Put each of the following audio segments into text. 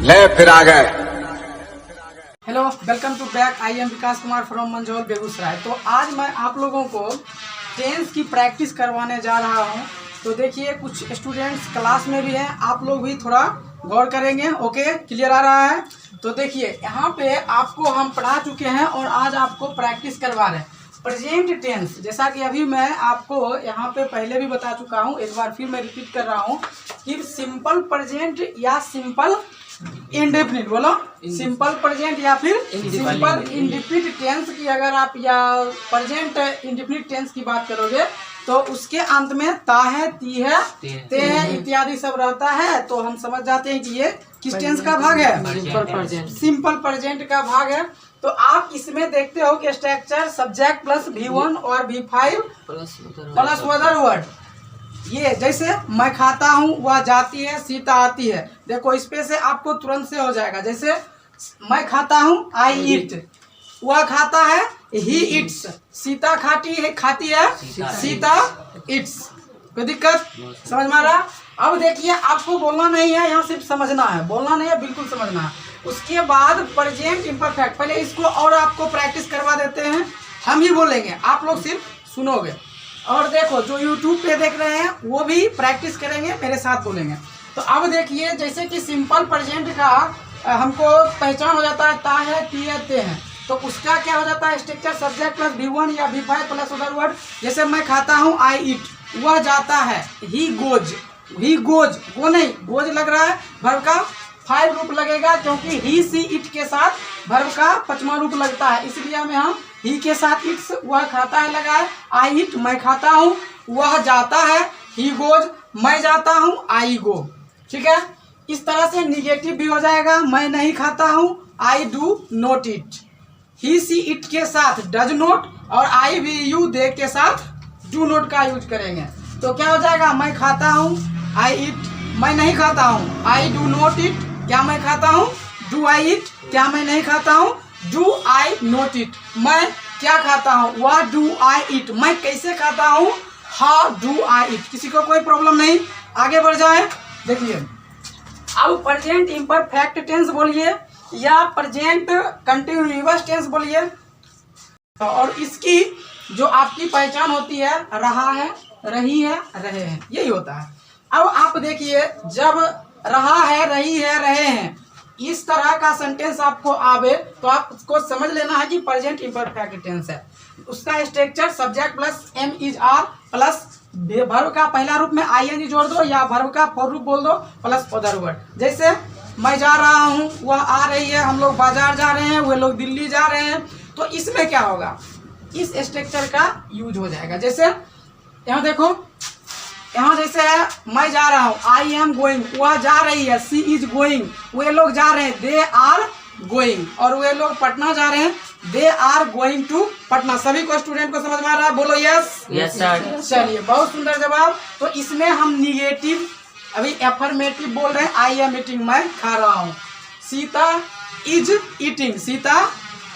ले फिर आ गए। Hello, welcome to back. I am Vikas Kumar from Manjhaul Begusarai. तो आज मैं आप लोगों को टेंस की प्रैक्टिस करवाने जा रहा हूं। तो देखिए, कुछ स्टूडेंट्स क्लास में भी हैं, आप लोग भी थोड़ा गौर करेंगे। ओके, क्लियर आ रहा है? तो देखिए, यहाँ पे आपको हम पढ़ा चुके हैं और आज आपको प्रैक्टिस करवा रहे हैं प्रेजेंट टेंस। जैसा कि अभी मैं आपको यहाँ पे पहले भी बता चुका हूँ, एक बार फिर मैं रिपीट कर रहा हूँ कि सिंपल प्रेजेंट या सिंपल इंडेफिनिट, बोलो सिंपल प्रेजेंट या फिर सिंपल इंडेफिनिट टेंस की अगर आप या प्रेजेंट इंडेफिनिट टेंस की बात करोगे तो उसके अंत में ता है, ती है, ते है इत्यादि सब रहता है। तो हम समझ जाते हैं कि ये किस टेंस का भाग है? सिंपल प्रेजेंट का भाग है। तो आप इसमें देखते हो कि स्ट्रक्चर सब्जेक्ट प्लस V1 और V5 प्लस अदर वर्ड। ये जैसे मैं खाता हूँ, वह जाती है, सीता आती है। देखो इस पे से आपको तुरंत से हो जाएगा। जैसे मैं खाता हूँ, आई ईट, वह खाता है, ही इट्स, सीता खाती है, सीता इट्स। कोई दिक्कत समझ में आ रहा? अब देखिए, आपको बोलना नहीं है, यहाँ सिर्फ समझना है, बोलना नहीं है, बिल्कुल समझना है। उसके बाद प्रेजेंट इम्परफेक्ट, पहले इसको और आपको प्रैक्टिस करवा देते हैं। हम ही बोलेंगे, आप लोग सिर्फ सुनोगे। और देखो, जो YouTube पे देख रहे हैं वो भी प्रैक्टिस करेंगे, मेरे साथ बोलेंगे। तो अब देखिए, जैसे कि सिंपल प्रेजेंट का हमको पहचान हो जाता है, ता है, ती है, ते है। तो उसका क्या हो जाता है? स्ट्रक्चर सब्जेक्ट प्लस V1 या V5 प्लस अदर वर्ड। जैसे मैं खाता हूँ, आई ईट, वह जाता है, ही गोज, गो नहीं, गोज लग रहा है, वर्ब का 5 रूप लगेगा, क्योंकि ही सी इट के साथ वर्ब का 5वां रूप लगता है, इसलिए हमें हम ही के साथ इट्स, वह खाता है लगा है। आई ईट, मैं खाता हूँ, वह जाता है, ही गोज, मैं जाता हूँ, आई गो। ठीक है, इस तरह से निगेटिव भी हो जाएगा। मैं नहीं खाता हूँ, I do not it. He see it के साथ डज नॉट और आई वी यू दे के साथ डू नॉट का यूज करेंगे। तो क्या हो जाएगा? मैं खाता हूँ, आई ईट, मैं नहीं खाता हूँ, आई डू नॉट इट। क्या मैं खाता हूँ? Do I it. क्या मैं नहीं खाता हूँ? Do I not it. मैं क्या खाता हूँ? What do I it. मैं कैसे खाता हूँ? How do I it. किसी को कोई प्रॉब्लम नहीं? आगे बढ़ जाए। देखिए, अब प्रेजेंट इम्परफेक्ट टेंस बोलिए या प्रेजेंट कंटिन्यूअस टेंस बोलिए। और इसकी जो आपकी पहचान होती है, रहा है, रही है, रहे हैं, यही होता है। अब आप देखिए, जब रहा है, रही है, रहे हैं, इस तरह का सेंटेंस आपको आवे तो आपको समझ लेना है कि प्रेजेंट इम्परफेक्ट टेंस है। उसका structure subject plus am is are plus verb का पहला रूप में ing जोड़ दो या वर्ब का फॉर रूप बोल दो प्लस अदर वर्ड। जैसे मैं जा रहा हूँ, वह आ रही है, हम लोग बाजार जा रहे हैं, वे लोग दिल्ली जा रहे हैं। तो इसमें क्या होगा? इस स्ट्रक्चर का यूज हो जाएगा। जैसे यहाँ देखो, यहाँ जैसे है, मैं जा रहा हूँ, आई एम गोइंग, वह जा रही है, सी इज गोइंग, वे लोग जा रहे हैं, दे आर गोइंग, और वे लोग पटना जा रहे हैं, they are going to Patna. सभी को स्टूडेंट को समझ में आ रहा है? बोलो यस। Yes sir. चलिए, बहुत सुंदर जवाब। तो इसमें हम निगेटिव, अभी एफर्मेटिव बोल रहे हैं, आई एम ईटिंग, मैं खा रहा हूँ। सीता इज ईटिंग, सीता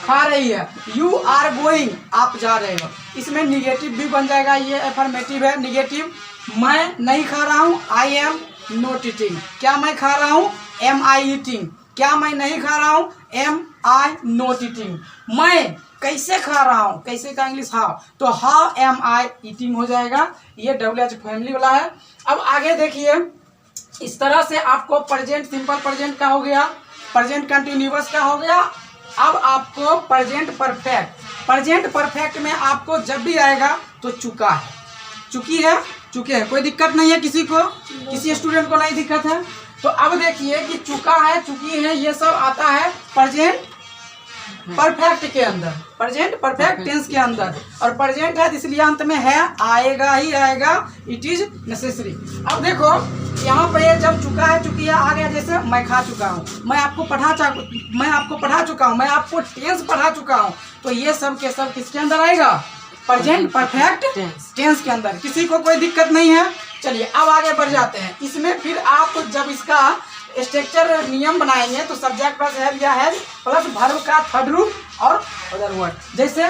खा रही है। यू आर गोइंग, आप जा रहे हो। इसमें निगेटिव भी बन जाएगा, ये एफर्मेटिव है। निगेटिव, मैं नहीं खा रहा हूँ, आई एम नॉट ईटिंग। क्या मैं खा रहा हूँ? Am I eating. क्या मैं नहीं खा रहा हूँ? Am I not eating. मैं कैसे खा रहा हूँ? कैसे का इंग्लिश हाउ। तो हाउ एम आई ईटिंग हो जाएगा। ये WH फैमिली वाला है। अब आगे देखिए, इस तरह से आपको प्रेजेंट सिंपल प्रेजेंट का हो गया, प्रेजेंट कंटिन्यूअस का हो गया। अब आपको प्रेजेंट परफेक्ट, प्रेजेंट परफेक्ट में आपको जब भी आएगा तो चुका है, चुकी है, चुके हैं, कोई दिक्कत नहीं है किसी को, किसी स्टूडेंट को नहीं दिक्कत है। तो अब देखिए कि चुका है, चुकी है, ये सब आता है प्रेजेंट परफेक्ट के अंदर, प्रेजेंट परफेक्ट टेंस के अंदर। और प्रेजेंट है इसलिए अंत में है, आएगा ही आएगा, इट इज नेसेसरी। अब देखो, यहाँ पे जब चुका है, चुकी है आ गया। जैसे मैं खा चुका हूँ, मैं आपको पढ़ा चुका हूँ, मैं आपको टेंस पढ़ा चुका हूँ। तो ये सब के सब किसके अंदर आएगा? प्रेजेंट परफेक्ट टेंस के अंदर। किसी को कोई दिक्कत नहीं है? चलिए, अब आगे बढ़ जाते हैं। इसमें फिर आप जब इसका स्ट्रक्चर नियम बनाएंगे तो सब्जेक्ट प्लस हैव या हैज प्लस वर्ब का थर्ड रूप और अदर वर्ड। जैसे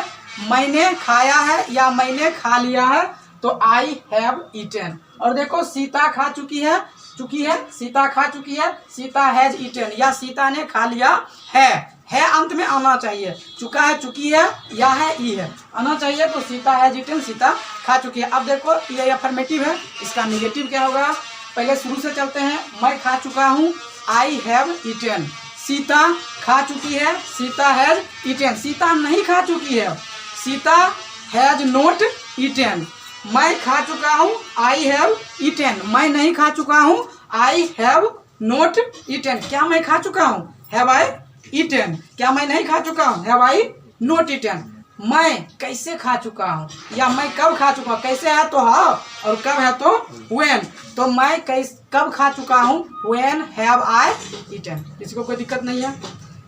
मैंने खाया है या मैंने खा लिया है, तो आई हैव ईटन। और देखो, सीता खा चुकी है, चुकी है, सीता खा चुकी है, सीता हैज ईटन, या सीता ने खा लिया है अंत में आना चाहिए। चुका है, चुकी है, या है, ई है, आना चाहिए। तो सीता हैज ईटन, सीता खा चुकी है। अब देखो ये अफर्मेटिव है, इसका निगेटिव क्या होगा, पहले शुरू से चलते हैं। मैं खा चुका हूँ, आई हैव ईटन। सीता खा चुकी है, सीता हैज ईटन। सीता नहीं खा चुकी है, सीता हैज नॉट ईटन। मैं खा चुका हूँ, आई हैव ईटन। मैं नहीं खा चुका हूँ, आई हैव नॉट ईटन। क्या मैं खा चुका हूँ, हैव आई ईटन। क्या मैं नहीं खा चुका हूँ, हैव आई नॉट ईटन। मैं कैसे खा चुका हूँ, या मैं कब खा चुका हूँ। कैसे है तो हाउ, और कब है तो व्हेन। तो मैं कब खा चुका हूँ, व्हेन हैव आई ईटन। इसको कोई दिक्कत नहीं है।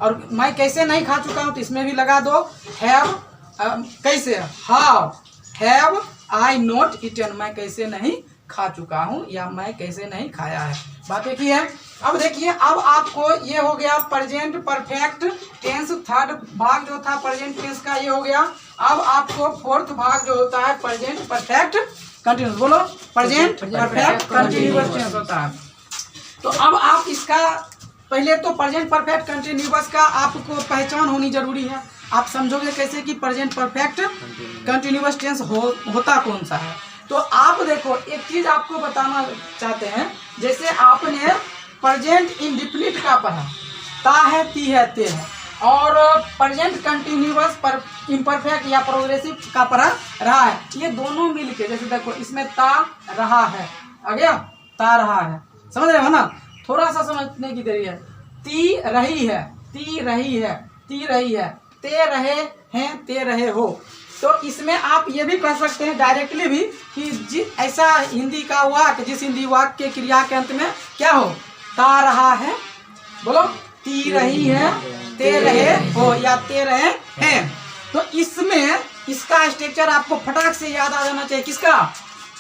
और मैं कैसे नहीं खा चुका हूँ, तो इसमें भी लगा दो हैव। कैसे, how have I not eaten. मैं कैसे नहीं खा चुका हूँ, या मैं कैसे नहीं खाया है। बात एक ही है। अब देखिए, अब आपको ये हो गया प्रेजेंट परफेक्ट टेंस, थर्ड भाग जो था प्रेजेंट टेंस का ये हो गया। अब आपको फोर्थ भाग जो होता है प्रेजेंट परफेक्ट कंटिन्यूअस। बोलो, प्रेजेंट परफेक्ट कंटिन्यूअस टेंस होता है। तो अब आप इसका पहले तो प्रेजेंट परफेक्ट कंटिन्यूअस का आपको पहचान होनी जरूरी है। आप समझोगे कैसे कि प्रेजेंट परफेक्ट कंटिन्यूअस टेंस होता कौन सा है। तो आप देखो, एक चीज आपको बताना चाहते हैं। जैसे आपने प्रेजेंट इंडेफिनिट का पढ़ा, ता है, ती है, ते है, और प्रेजेंट कंटिन्यूअस पर इम्परफेक्ट या प्रोग्रेसिव का पढ़ा रहा है। ये दोनों मिलके, जैसे देखो इसमें ता रहा है, आ गया, ता रहा है, समझ रहे हो ना। थोड़ा सा समझने की देरी है। ती रही है, ती रही है, ती रही है, ते रहे हैं, ते रहे हो। तो इसमें आप ये भी कह सकते हैं डायरेक्टली भी कि ऐसा हिंदी का वाक्य, जिस हिंदी वाक्य के क्रिया के अंत में क्या हो, ता रहा है, बोलो, ती रही है, ते रहे हो, या ते रहे हैं। तो इसमें इसका स्ट्रक्चर आपको फटाक से याद आ जाना चाहिए। किसका,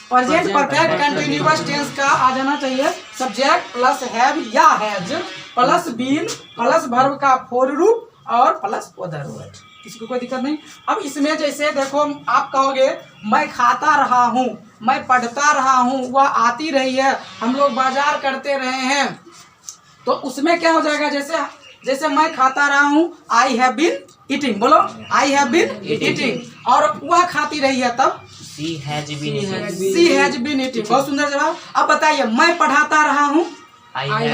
प्रेजेंट परफेक्ट कंटिन्यूअस टेंस का आ जाना चाहिए। सब्जेक्ट प्लस हैव या has plus been plus verb का फोर रूप और प्लस अदर वर्ड। किसी को कोई दिक्कत नहीं। अब इसमें जैसे देखो, आप कहोगे मैं खाता रहा हूँ, मैं पढ़ता रहा हूँ, वह आती रही है, हम लोग बाजार करते रहे हैं। तो उसमें क्या हो जाएगा, जैसे मैं खाता रहा हूँ, आई हैव बीन ईटिंग। बोलो, आई हैव बीन ईटिंग। और वह खाती रही है, तब शी हैज बीन ईटिंग। बहुत सुंदर जवाब। अब बताइए, मैं पढ़ाता रहा हूँ, आई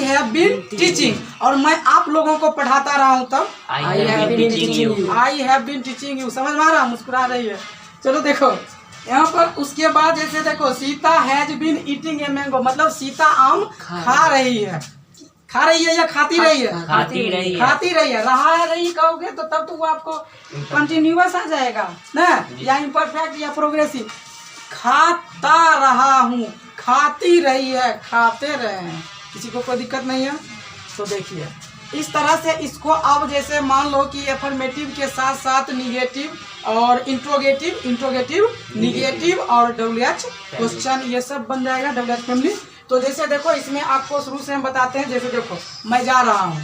हैव बीन टीचिंग। और मैं आप लोगों को पढ़ाता रहा हूँ, तब I have been teaching you. समझ में आ रहा, मुस्कुरा रही है। चलो देखो यहाँ पर, उसके बाद जैसे देखो, Sita has been eating a mango, मतलब सीता आम खा रही है। खा रही है या खाती रही है, खाती रही है। रहा है, रही कहोगे तो तब तो वो आपको कंटिन्यूअस आ जाएगा ना, या इम्परफेक्ट या प्रोग्रेसिव। खाता रहा हूँ, खाती रही है, खाते रहे हैं। किसी को कोई दिक्कत नहीं है। तो देखिए इस तरह से इसको अब जैसे मान लो कि एफर्मेटिव के साथ साथ निगेटिव और इंट्रोगेटिव निगेटिव और डब्ल्यूएच क्वेश्चन, ये सब बन जाएगा डब्ल्यूएच फैमिली। तो जैसे देखो, इसमें आपको शुरू से हम बताते हैं। जैसे देखो, मैं जा रहा हूँ,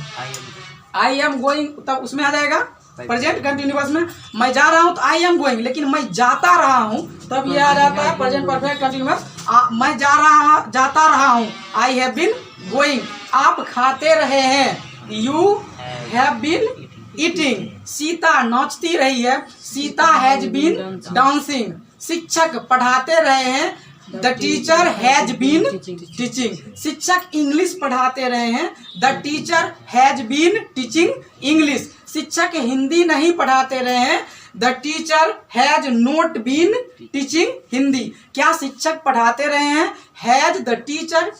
आई एम गोइंग, तब उसमें आ जाएगा प्रेजेंट कंटिन्यूअस में। मैं जा रहा हूँ तो आई एम गोइंग, लेकिन मैं जाता रहा हूँ तब ये आ जाता है प्रेजेंट परफेक्ट कंटिन्यूअस। मैं जाता रहा हूँ, आई हैव बीन गोइंग। आप खाते रहे हैं, you have been eating. Sita नाचती रही है, सीता हैज बीन डांसिंग। शिक्षक पढ़ाते रहे हैं, the teacher has been teaching. शिक्षक इंग्लिश पढ़ाते रहे हैं, the teacher has been teaching English. शिक्षक हिंदी नहीं पढ़ाते रहे हैं, the teacher has not been teaching Hindi. क्या शिक्षक पढ़ाते रहे हैं, has the teacher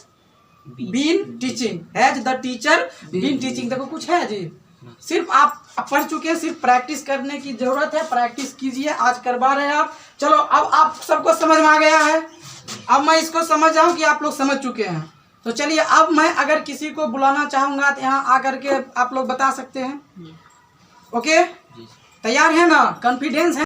been teaching, has the teacher been teaching. देखो कुछ है जी, सिर्फ आप पढ़ चुके हैं, सिर्फ प्रैक्टिस करने की जरूरत है। प्रैक्टिस कीजिए, आज करवा रहे हैं आप। चलो, अब आप सबको समझ में आ गया है। अब मैं इसको समझ जाऊं कि आप लोग समझ चुके हैं। तो चलिए, अब मैं अगर किसी को बुलाना चाहूंगा तो यहाँ आकर के आप लोग बता सकते हैं। ओके, तैयार है ना, कॉन्फिडेंस है।